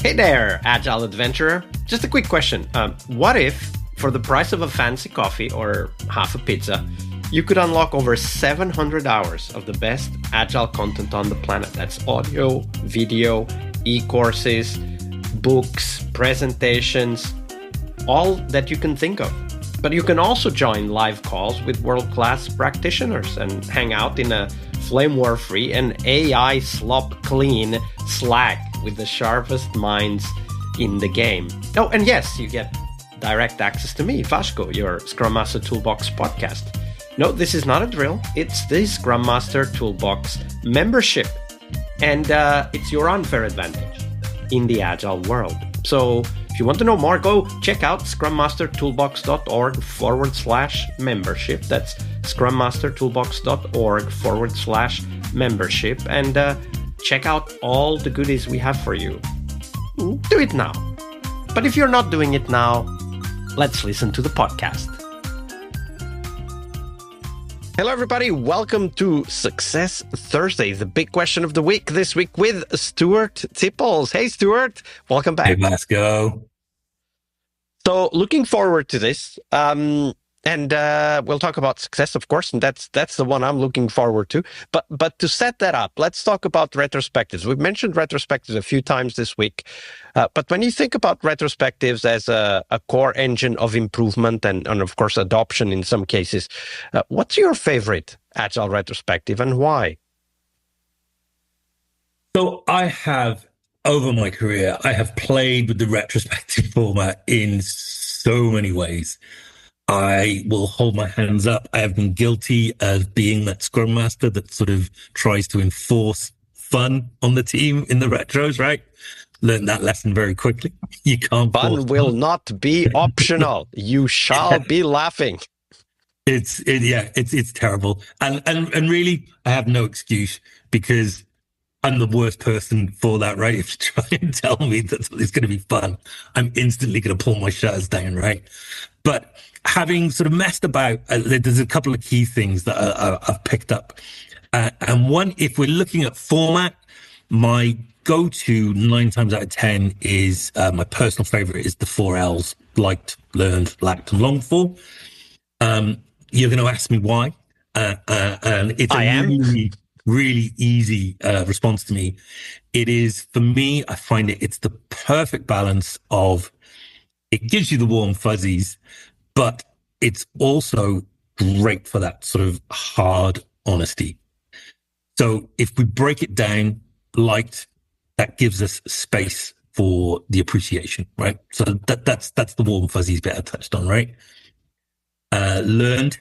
Hey there, Agile Adventurer. Just a quick question. What if, for the price of a fancy coffee or half a pizza, you could unlock over 700 hours of the best Agile content on the planet? That's audio, video, e-courses, books, presentations, all that you can think of. But you can also join live calls with world-class practitioners and hang out in a flame war-free and AI slop-clean Slack with the sharpest minds in the game. Oh, and yes, you get direct access to me, Vasco, your Scrum Master Toolbox podcast. No, this is not a drill. It's the Scrum Master Toolbox membership. And it's your unfair advantage in the Agile world. So if you want to know more, go check out scrummastertoolbox.org/membership. That's scrummastertoolbox.org/membership. And check out all the goodies we have for you. Do it now. But if you're not doing it now, let's listen to the podcast. Hello, everybody. Welcome to Success Thursday, the big question of the week this week with Stuart Tipples. Hey, Stuart. Welcome back. Hey, Vasco. So looking forward to this. And we'll talk about success, of course, and that's the one I'm looking forward to. But to set that up, let's talk about retrospectives. We've mentioned retrospectives a few times this week. But when you think about retrospectives as a core engine of improvement and of course, adoption in some cases, what's your favorite Agile retrospective and why? So I have, over my career, I have played with the retrospective format in so many ways. I will hold my hands up. I have been guilty of being that Scrum Master that sort of tries to enforce fun on the team in the retros, right? Learned that lesson very quickly. You can't. Fun will not be optional. You shall be laughing. It's terrible. And really, I have no excuse because I'm the worst person for that, right? If you try and tell me that it's going to be fun, I'm instantly going to pull my shutters down, right? But having sort of messed about, there's a couple of key things that I've picked up. And one, if we're looking at format, my go-to 9 times out of 10 is, my personal favorite is the 4 L's, liked, learned, lacked, and longed for. You're going to ask me why. And it's really easy response to me. It is, for me, I find it's the perfect balance of, it gives you the warm fuzzies, but it's also great for that sort of hard honesty. So if we break it down, liked, that gives us space for the appreciation, right? So that's the warm fuzzies bit I touched on, right? Learned.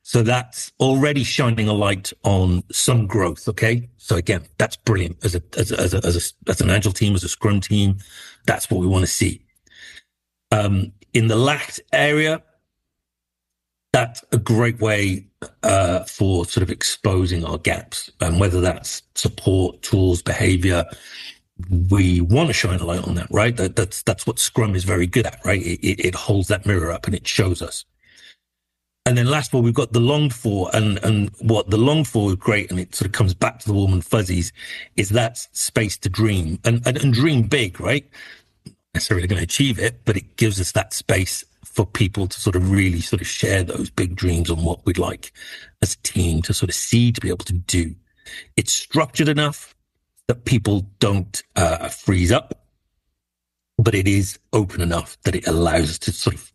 So that's already shining a light on some growth. Okay. So again, that's brilliant as an Agile team, as a Scrum team. That's what we want to see. In the lacked area, that's a great way for sort of exposing our gaps, and whether that's support, tools, behavior. We want to shine a light on that, right? That's what Scrum is very good at, right? It holds that mirror up and it shows us. And then last of all, we've got the longed for, and what the longed for is great, and it sort of comes back to the warm and fuzzies, is that space to dream and dream big, right? Not necessarily going to achieve it, but it gives us that space for people to sort of really sort of share those big dreams on what we'd like as a team to sort of see, to be able to do. It's structured enough that people don't freeze up, but it is open enough that it allows us to sort of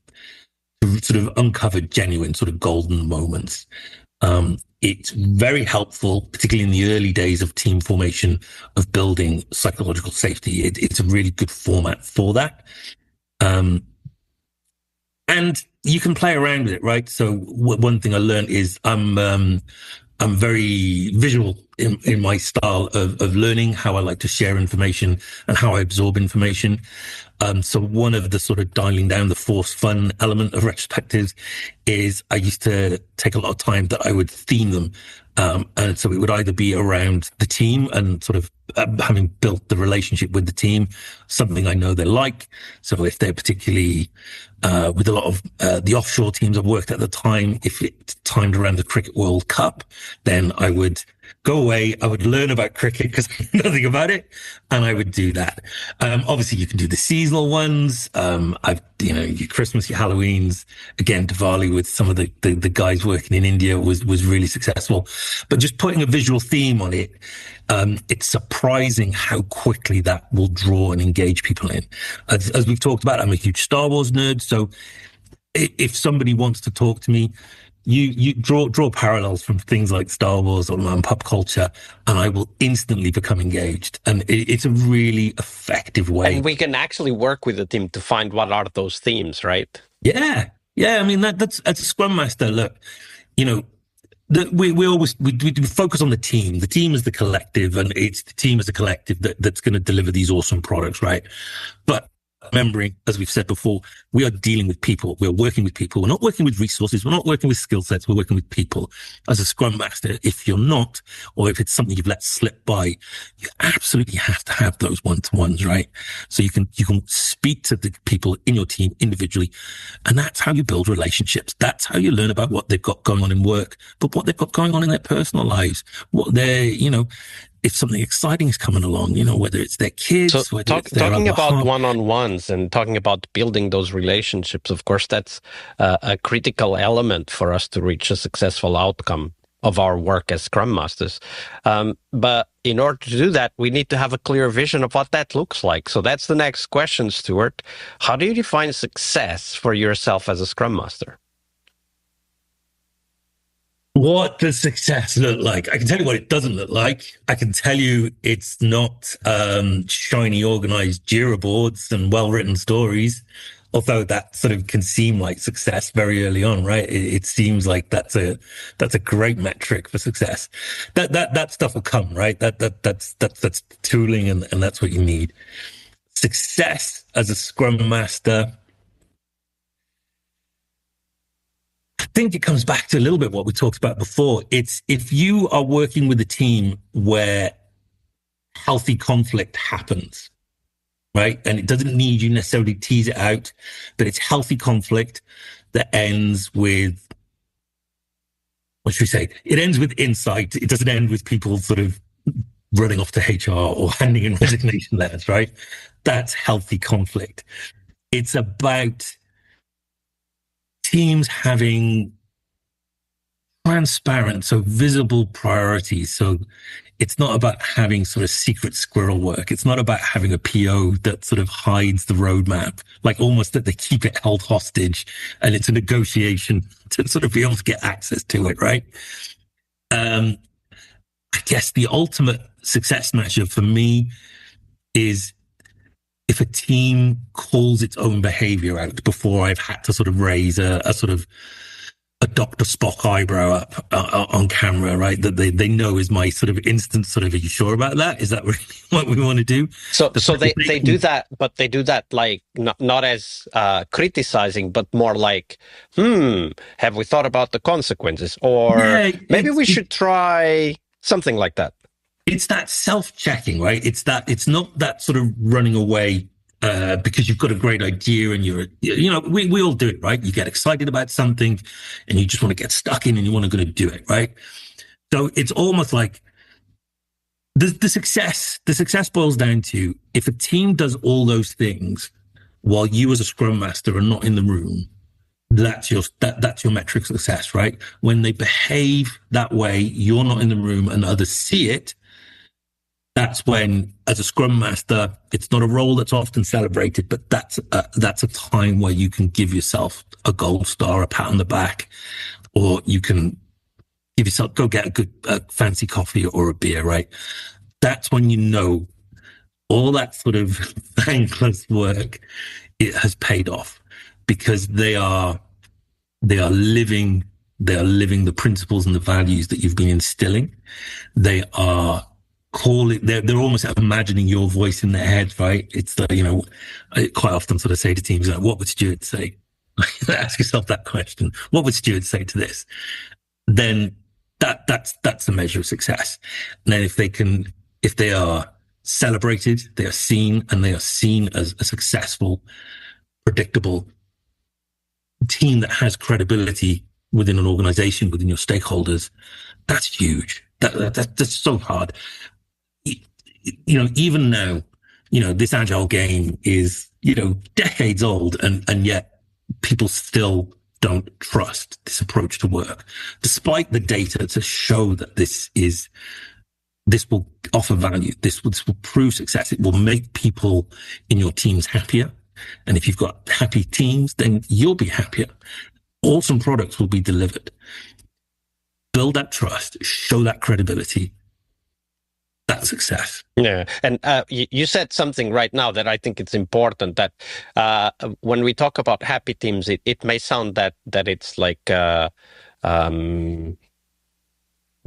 uncover genuine sort of golden moments. It's very helpful, particularly in the early days of team formation, of building psychological safety. It's a really good format for that. And you can play around with it, right? So one thing I learned is I'm very visual in my style of learning, how I like to share information and how I absorb information. So one of the sort of dialing down the force fun element of retrospectives is I used to take a lot of time that I would theme them. And so it would either be around the team and sort of having built the relationship with the team, something I know they like. So if they're particularly with a lot of the offshore teams I've worked at the time, if it's timed around the Cricket World Cup, then I would go away. I would learn about cricket because I know nothing about it, and I would do that. Obviously, you can do the seasonal ones. Your Christmas, your Halloweens. Again, Diwali with some of the guys working in India was really successful. But just putting a visual theme on it, it's surprising how quickly that will draw and engage people in. As we've talked about, I'm a huge Star Wars nerd, so if somebody wants to talk to me, you draw parallels from things like Star Wars or pop culture, and I will instantly become engaged. And it's a really effective way. And we can actually work with the team to find what are those themes, right? Yeah. I mean, that's as a Scrum Master. Look, we focus on the team. The team is the collective, and it's the team as a collective that's going to deliver these awesome products, right? But remembering, as we've said before, we are dealing with people. We're working with people. We're not working with resources. We're not working with skill sets. We're working with people. As a Scrum Master, if you're not, or if it's something you've let slip by, you absolutely have to have those one-to-ones, right? So you can speak to the people in your team individually, and that's how you build relationships. That's how you learn about what they've got going on in work, but what they've got going on in their personal lives, what they're, if something exciting is coming along, whether it's their kids, so talking about one-on-ones and talking about building those relationships, of course, that's a critical element for us to reach a successful outcome of our work as Scrum Masters. But in order to do that, we need to have a clear vision of what that looks like. So that's the next question, Stuart. How do you define success for yourself as a Scrum Master? What does success look like? I can tell you what it doesn't look like. I can tell you it's not shiny, organized JIRA boards and well-written stories, although that sort of can seem like success very early on, right? It seems like that's a great metric for success. That stuff will come, right? That's tooling, and that's what you need. Success as a Scrum Master, I think it comes back to a little bit what we talked about before. It's if you are working with a team where healthy conflict happens, right? And it doesn't need you necessarily tease it out, but it's healthy conflict that ends with, what should we say? It ends with insight. It doesn't end with people sort of running off to HR or handing in resignation letters, right? That's healthy conflict. It's about teams having transparent, so visible priorities. So it's not about having sort of secret squirrel work. It's not about having a PO that sort of hides the roadmap, like almost that they keep it held hostage and it's a negotiation to sort of be able to get access to it, right? I guess the ultimate success measure for me is if a team calls its own behavior out before I've had to sort of raise a sort of a Dr. Spock eyebrow up on camera, right? That they know is my sort of instant sort of, are you sure about that? Is that really what we want to do? So they do that, but they do that like not as criticizing, but more like, have we thought about the consequences? Or maybe we should try something like that. It's that self-checking, right? It's not that sort of running away because you've got a great idea and we all do it, right? You get excited about something and you just want to get stuck in and you want to go to do it, right? So it's almost like the success boils down to if a team does all those things while you as a Scrum Master are not in the room, that's your metric of success, right? When they behave that way, you're not in the room and others see it. That's when, as a Scrum Master, it's not a role that's often celebrated, but that's a time where you can give yourself a gold star, a pat on the back, or you can give yourself, go get a good fancy coffee or a beer, right? That's when you know all that sort of thankless work, it has paid off because they are living the principles and the values that you've been instilling. They are they're almost imagining your voice in their head, right? It's like, I quite often sort of say to teams, like, what would Stuart say? Ask yourself that question. What would Stuart say to this? Then that's a measure of success. And then if they are celebrated, they are seen, and they are seen as a successful, predictable team that has credibility within an organization, within your stakeholders, that's huge. That's so hard. Even now, this agile game is, decades old, and yet people still don't trust this approach to work, despite the data to show that this will offer value. This will prove success. It will make people in your teams happier. And if you've got happy teams, then you'll be happier. Awesome products will be delivered. Build that trust, show that credibility. That's success. Yeah. And you said something right now that I think it's important, that when we talk about happy teams, it may sound that it's like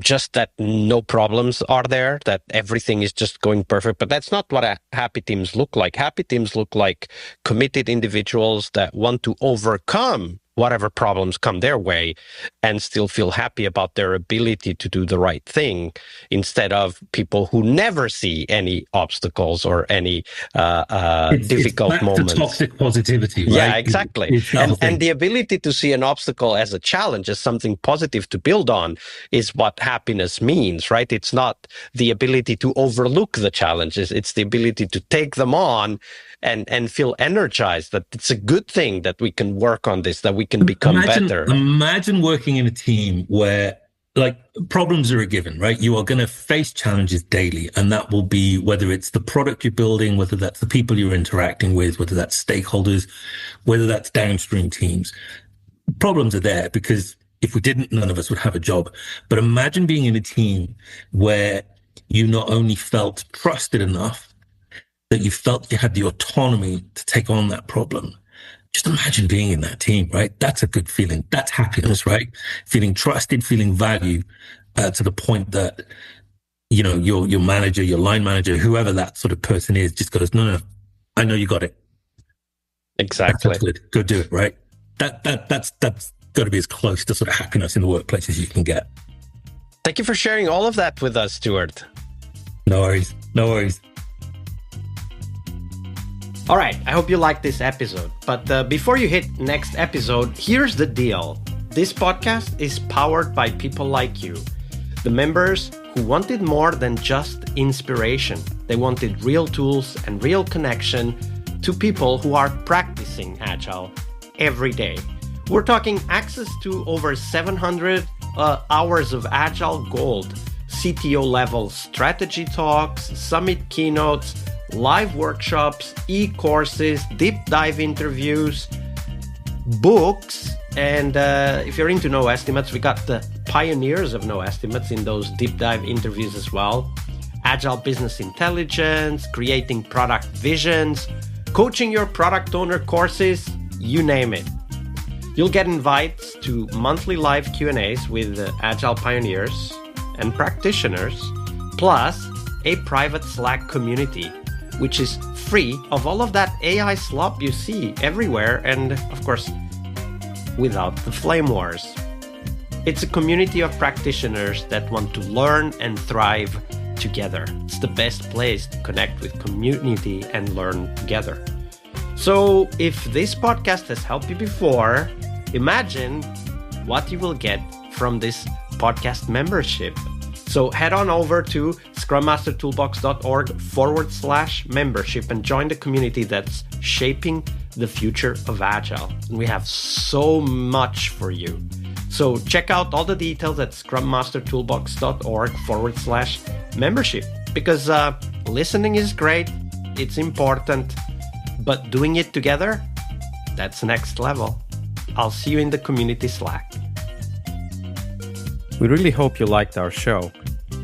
just that no problems are there, that everything is just going perfect. But that's not what happy teams look like. Happy teams look like committed individuals that want to overcome whatever problems come their way and still feel happy about their ability to do the right thing, instead of people who never see any obstacles or any difficult it's moments. Toxic positivity, right? Yeah, exactly. And the ability to see an obstacle as a challenge, as something positive to build on, is what happiness means, right? It's not the ability to overlook the challenges. It's the ability to take them on and feel energized, that it's a good thing that we can work on this, that we can become better. Imagine working in a team where, like, problems are a given, right? You are going to face challenges daily, and that will be whether it's the product you're building, whether that's the people you're interacting with, whether that's stakeholders, whether that's downstream teams. Problems are there because if we didn't, none of us would have a job. But imagine being in a team where you not only felt trusted enough, that you felt you had the autonomy to take on that problem. Just imagine being in that team, right? That's a good feeling. That's happiness, right? Feeling trusted, feeling value, to the point that, your manager, your line manager, whoever that sort of person is, just goes, no, I know you got it. Exactly. That's good. Go do it, right? That's got to be as close to sort of happiness in the workplace as you can get. Thank you for sharing all of that with us, Stuart. No worries. All right, I hope you liked this episode. But before you hit next episode, here's the deal. This podcast is powered by people like you, the members who wanted more than just inspiration. They wanted real tools and real connection to people who are practicing Agile every day. We're talking access to over 700 hours of Agile Gold, CTO level strategy talks, summit keynotes, live workshops, e-courses, deep dive interviews, books, and if you're into no estimates, we got the pioneers of no estimates in those deep dive interviews as well. Agile business intelligence, creating product visions, coaching your product owner courses, you name it. You'll get invites to monthly live Q&As with Agile pioneers and practitioners, plus a private Slack community, which is free of all of that AI slop you see everywhere, and of course, without the flame wars. It's a community of practitioners that want to learn and thrive together. It's the best place to connect with community and learn together. So if this podcast has helped you before, imagine what you will get from this podcast membership. So head on over to scrummastertoolbox.org/membership and join the community that's shaping the future of Agile. And we have so much for you. So check out all the details at scrummastertoolbox.org/membership, because listening is great, it's important, but doing it together, that's next level. I'll see you in the community Slack. We really hope you liked our show.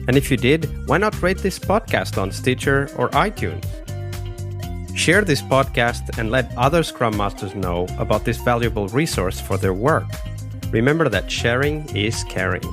And if you did, why not rate this podcast on Stitcher or iTunes? Share this podcast and let other Scrum Masters know about this valuable resource for their work. Remember that sharing is caring.